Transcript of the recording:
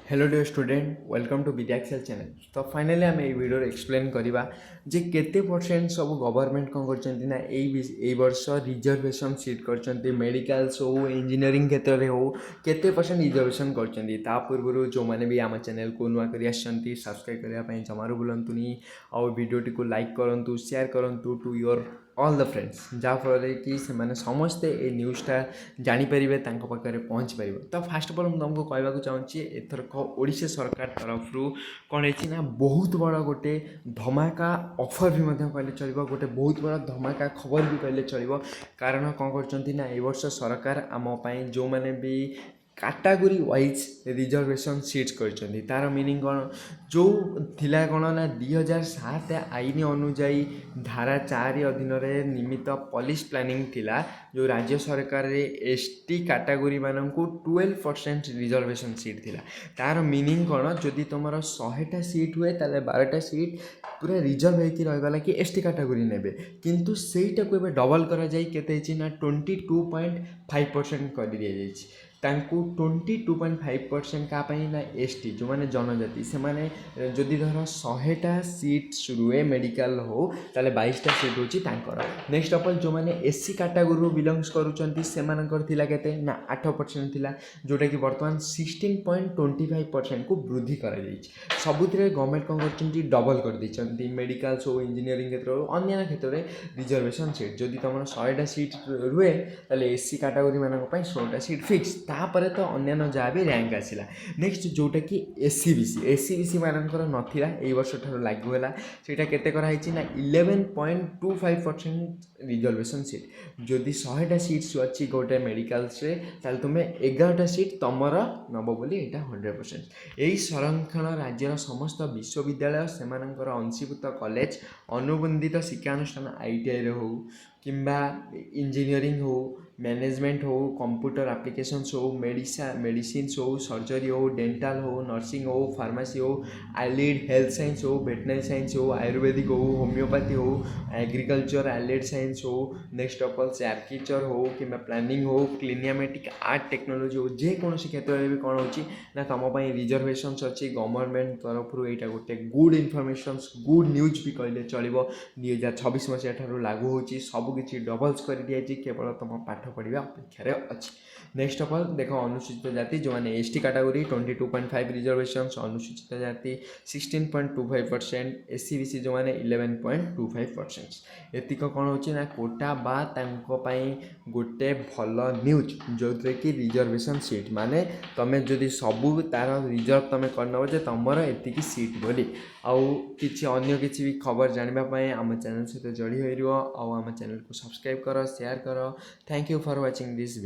Hello dear student welcome to Vidyakshar channel. तो finally आम video explain करवा जे केते परसेंट सब गवर्नमेंट कौन कर वर्ष रिजर्वेशन सीट कर मेडिकल्स हो इंजीनियरिंग क्षेत्र में हो केते परसेंट रिजर्वेशन कर पूर्व जो मैंने भी आम चैनल को नुआ कर सब्सक्राइब करने जमारू बुलातुनि आउ वीडियो को लाइक करूँ शेयर करूँ to your all the friends जहाँफल कि समस्ते ये न्यूज़टा जानीपर पाखे पहुँची पार। तो फास्ट अफ अल मुझे तुमको कहवाक चाहूँगी एथरक ओडिशा सरकार तरफ कौन है बहुत बड़ा गोटे धमाका ऑफर भी कहले चलो गोटे बहुत बड़ा धमाका खबर भी कहले चलो। कारण कौन कर वर्ष सरकार आमपाई जो मैंने भी कैटेगरी वाइज रिजर्वेशन सीट्स कर तार मीनिंग कौन जो थिला कौन ना 2007 आईन अनुजाई धारा 4 अधीन निमित्त पुलिस प्लानिंग थिला जो राज्य सरकार रे एसटी कैटेगरी मानक 12% रिजर्वेशन सीट थिला। तार मीनिंग कौन जदि तुम 100टा सीट हुए ताले 12टा सीट पूरा रिजर्व होती रहीगला कि एसटी कैटेगरी ने किंतु सेटा को डबल करा जाई केते ना 22.5% कर दिया जाइए। 22.5% कापाई ना एसटी जो मैंने जनजाति से माने जदि धर 100टा सीट्स रुए मेडिकल हो ताले 22टा सीट होची तांकर। नेक्स्ट ऑफ ऑल जो मैंने एससी कैटेगरी बिलोंग्स करूचंती सेमानकर थिला केते ना 8% थिला जोटा कि वर्तमान 16.25% को वृद्धि करा जाइछि। सबुथिरे गवर्नमेंट कौन करचंती डबल कर दैचंती मेडिकल्स हो इंजीनियरिंग क्षेत्र हो अन्य क्षेत्र में रिजर्वेशन सीट जदि तुम 100टा सीट रुए ताले एससी कैटेगरी मानक पई 16टा सीट फिक्स तापर तो अन्य जहाँ भी रैंक आसला। नेक्स्ट जोटा कि एससीबीसी मानकर नाला ये वर्ष ठार लागू है सेटा केते कराई ना 11.25% रिजर्वेशन सीट जदि 100टा सीट्स अच्छी गोटे मेडिकल्स ताल तुम्हें 11टा सीट तुमर नब बोली यहाँ 100%। यही संरक्षण राज्यर समस्त विश्वविद्यालय से अंशीभूत कॉलेज अनुबंधित शिक्षानुष्ठान आईटीआई हो किंबा इंजीनियरिंग हो मैनेजमेंट हो कंप्यूटर एप्लिकेशंस हो मेडिसिन हो सर्जरी हो डेंटल हो नर्सिंग हो फार्मेसी हो एलिड हेल्थ साइंस हो वेटनरी साइंस हो आयुर्वेदिक हो होम्योपैथी हो एग्रीकल्चर एलिड साइंस हो नेक्स्ट ऑफ ऑल आर्किटेक्चर हो कि प्लानिंग हो क्लिनियामेटिक आर्ट टेक्नोलॉजी हो जेकोसी क्षेत्र में भी कौन हो तुम रिजर्वेशन अच्छी गवर्नमेंट तरफ यहाँ गोटे गुड इनफर्मेशन गुड न्यूज भी कहले चलो 2026 मसीहा ठार लागू होची सबकि डबल्स कर दिया केवल तुम पाठ पढ़ा अपेक्षार अच्छी। नेक्स्ट ऑफ ऑल देख अनुसूचित जाति जो मैंने एसटी कैटेगरी 22.5 रिजर्वेशन अनुसूचित जाति 16.25% एससीबीसी जो मैंने 11.25% एतिक कौन होना कोटा बाई गोटे भल न्यूज जो कि रिजर्वेशन सीट माने तुम जदि सबू तार रिजर्व तुम करनब जे तुमर एतिकी सीट बोली आउ किसी अन्य किसी भी खबर जानापी आम चैनल सहित जोड़ी हो आम चैनल को सब्सक्राइब कर शेयर कर। Thank you for watching this video.